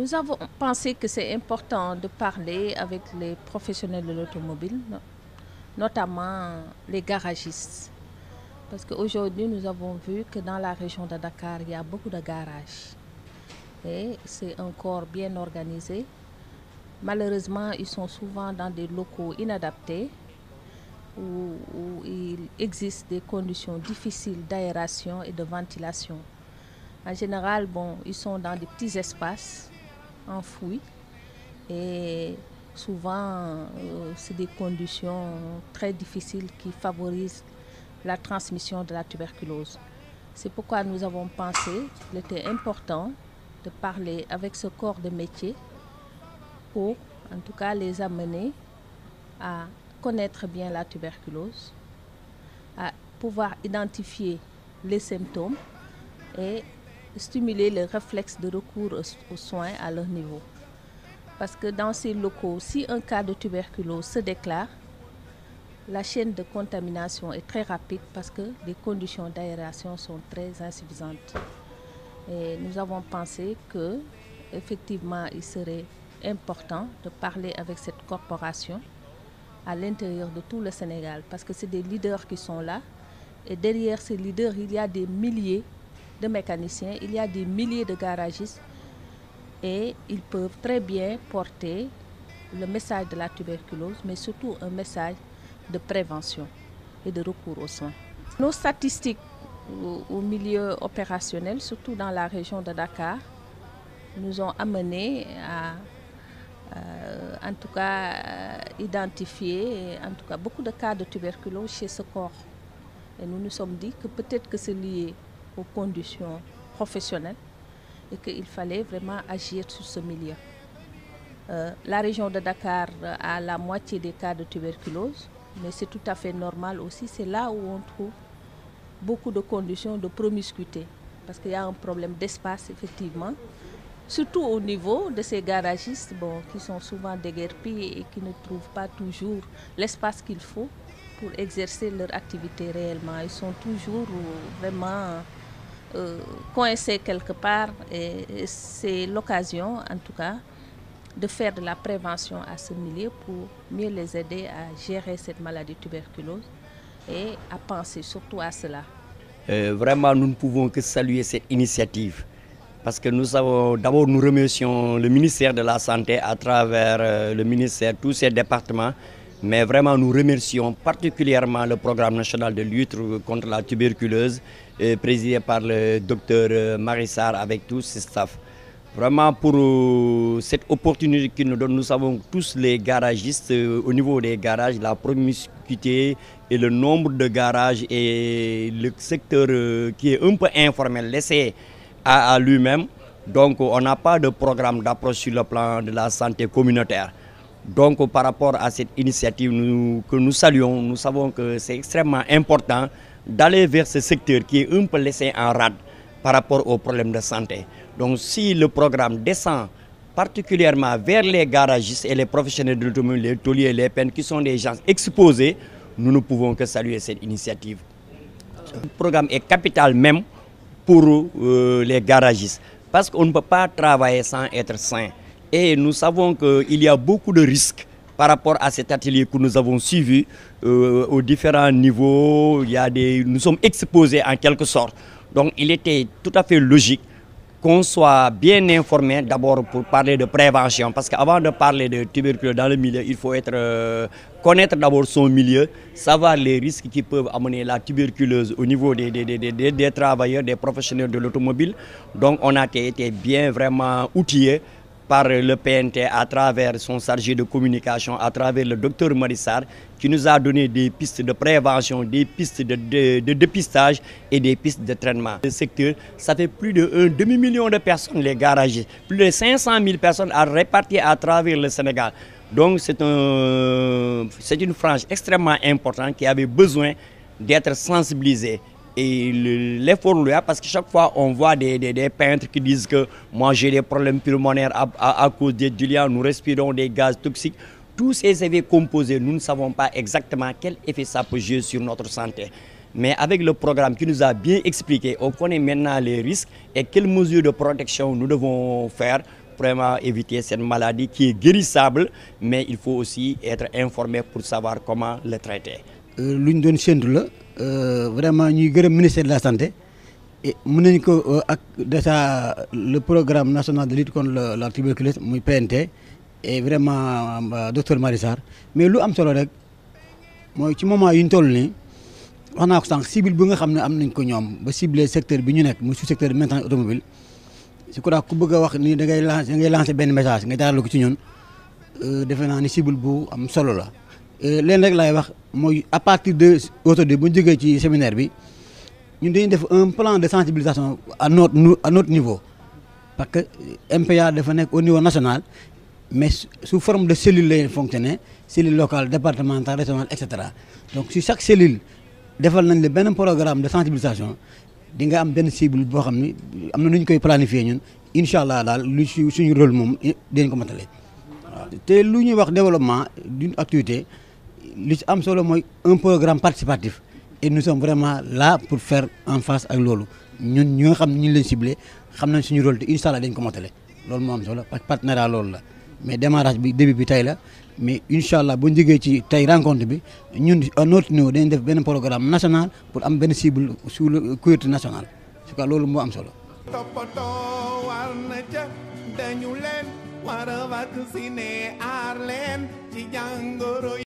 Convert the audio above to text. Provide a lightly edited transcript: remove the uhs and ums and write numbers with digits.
Nous avons pensé que c'est important de parler avec les professionnels de l'automobile, notamment les garagistes. Parce qu'aujourd'hui, nous avons vu que dans la région de Dakar, il y a beaucoup de garages. Et c'est un corps bien organisé. Malheureusement, ils sont souvent dans des locaux inadaptés où il existe des conditions difficiles d'aération et de ventilation. En général, ils sont dans des petits espaces enfouis et souvent c'est des conditions très difficiles qui favorisent la transmission de la tuberculose. C'est pourquoi nous avons pensé qu'il était important de parler avec ce corps de métier pour en tout cas les amener à connaître bien la tuberculose, à pouvoir identifier les symptômes et stimuler le réflexe de recours aux soins à leur niveau. Parce que dans ces locaux, si un cas de tuberculose se déclare, la chaîne de contamination est très rapide parce que les conditions d'aération sont très insuffisantes. Et nous avons pensé que, effectivement, il serait important de parler avec cette corporation à l'intérieur de tout le Sénégal parce que c'est des leaders qui sont là et derrière ces leaders, il y a des milliers de mécaniciens, il y a des milliers de garagistes et ils peuvent très bien porter le message de la tuberculose, mais surtout un message de prévention et de recours aux soins. Nos statistiques au milieu opérationnel, surtout dans la région de Dakar, nous ont amenés à en tout cas identifier en tout cas beaucoup de cas de tuberculose chez ce corps. Et nous nous sommes dit que peut-être que c'est lié aux conditions professionnelles et qu'il fallait vraiment agir sur ce milieu. La région de Dakar a la moitié des cas de tuberculose, mais c'est tout à fait normal aussi. C'est là où on trouve beaucoup de conditions de promiscuité, parce qu'il y a un problème d'espace, effectivement, surtout au niveau de ces garagistes qui sont souvent déguerpis et qui ne trouvent pas toujours l'espace qu'il faut pour exercer leur activité réellement. Ils sont toujours vraiment coincés quelque part et c'est l'occasion, en tout cas, de faire de la prévention à ce milieu pour mieux les aider à gérer cette maladie tuberculose et à penser surtout à cela. Vraiment, nous ne pouvons que saluer cette initiative parce que nous remercions le ministère de la Santé à travers le ministère, tous ses départements, mais vraiment nous remercions particulièrement le programme national de lutte contre la tuberculose présidé par le docteur Marissar avec tous ses staffs. Vraiment pour cette opportunité qu'il nous donne, nous savons tous les garagistes, au niveau des garages, la promiscuité et le nombre de garages et le secteur qui est un peu informel laissé à lui-même. Donc on n'a pas de programme d'approche sur le plan de la santé communautaire. Donc par rapport à cette initiative que nous saluons, nous savons que c'est extrêmement important d'aller vers ce secteur qui est un peu laissé en rade par rapport aux problèmes de santé. Donc si le programme descend particulièrement vers les garagistes et les professionnels de l'automobile, les tauliers, les peintres qui sont des gens exposés, nous ne pouvons que saluer cette initiative. Le programme est capital même pour les garagistes parce qu'on ne peut pas travailler sans être sain. Et nous savons qu'il y a beaucoup de risques par rapport à cet atelier que nous avons suivi aux différents niveaux. Nous sommes exposés en quelque sorte. Donc il était tout à fait logique qu'on soit bien informé d'abord pour parler de prévention. Parce qu'avant de parler de tuberculose dans le milieu, il faut connaître d'abord son milieu, savoir les risques qui peuvent amener la tuberculose au niveau des travailleurs, des professionnels de l'automobile. Donc on a été bien vraiment outillés par le PNT à travers son chargé de communication, à travers le docteur Marissar, qui nous a donné des pistes de prévention, des pistes de dépistage et des pistes de traitement. Le secteur, ça fait plus de 1,5 million de personnes, les garagistes, plus de 500 000 personnes à répartir à travers le Sénégal. Donc c'est une frange extrêmement importante qui avait besoin d'être sensibilisée. Et l'effort là, parce que chaque fois on voit des peintres qui disent que moi j'ai des problèmes pulmonaires à cause des diluants, nous respirons des gaz toxiques. Tous ces effets composés, nous ne savons pas exactement quel effet ça peut jouer sur notre santé. Mais avec le programme qui nous a bien expliqué, on connaît maintenant les risques et quelles mesures de protection nous devons faire vraiment éviter cette maladie qui est guérissable, mais il faut aussi être informé pour savoir comment le traiter. lu ñu doon séntu la vraiment ñuy gërëm ministère de la santé et mën nañu ko ak déjà le programme national de lutte contre la tuberculose muy PNT et vraiment docteur Marie Sarr mais lu am solo rek mooy ci moment yu ñu toll nii wax naa ko sànq cible bi nga xam ne am nañ ko ñoom ba ciblé secteur bi ñu nekk muy sous secteur maintenance automobile je crois ku bëgg a wax ni da ngay lancer benn message nga jaarale ko ci ñun defe naa ni cible bu am solo la. leen rek laay wax mooy à partir de aujourd'hui bu ñu jógee ci séminaire bi ñun dañuy def un plan de sensibilisation à notre niveau parce que MPA dafa nekk au niveau national mais sous forme de cellule lay fonctionner cellule locale départementale régionale et cetera donc si chaque cellule defal nañ la benn programme de sensibilisation di nga am benn cible boo xam ni am na nu ñu koy planifier ñun incha allah daal lu suñu rôle moom dinañ ko matale waaw te lu ñuy wax développement d'une activité li ci am solo mooy un programme participatif et nous sommes vraiment là pour faire en face ak loolu ñun ñi nga xam ne ñu leen ciblé xam nañ suñu rôle te incha allah dañ ko matale loolu moo am solo parce que partenariat loolu la mais démarrage bi début bi tey la mais incha allah bu ñu jógee ci tey rencontre bi ñun à notre niveau dañuy def benn programme national pour am benn cible sur le couverture nationale en tout cas loolu moo am solo. toppatoo war na ca dañu leen war a vacciner aar leen ci jàngoro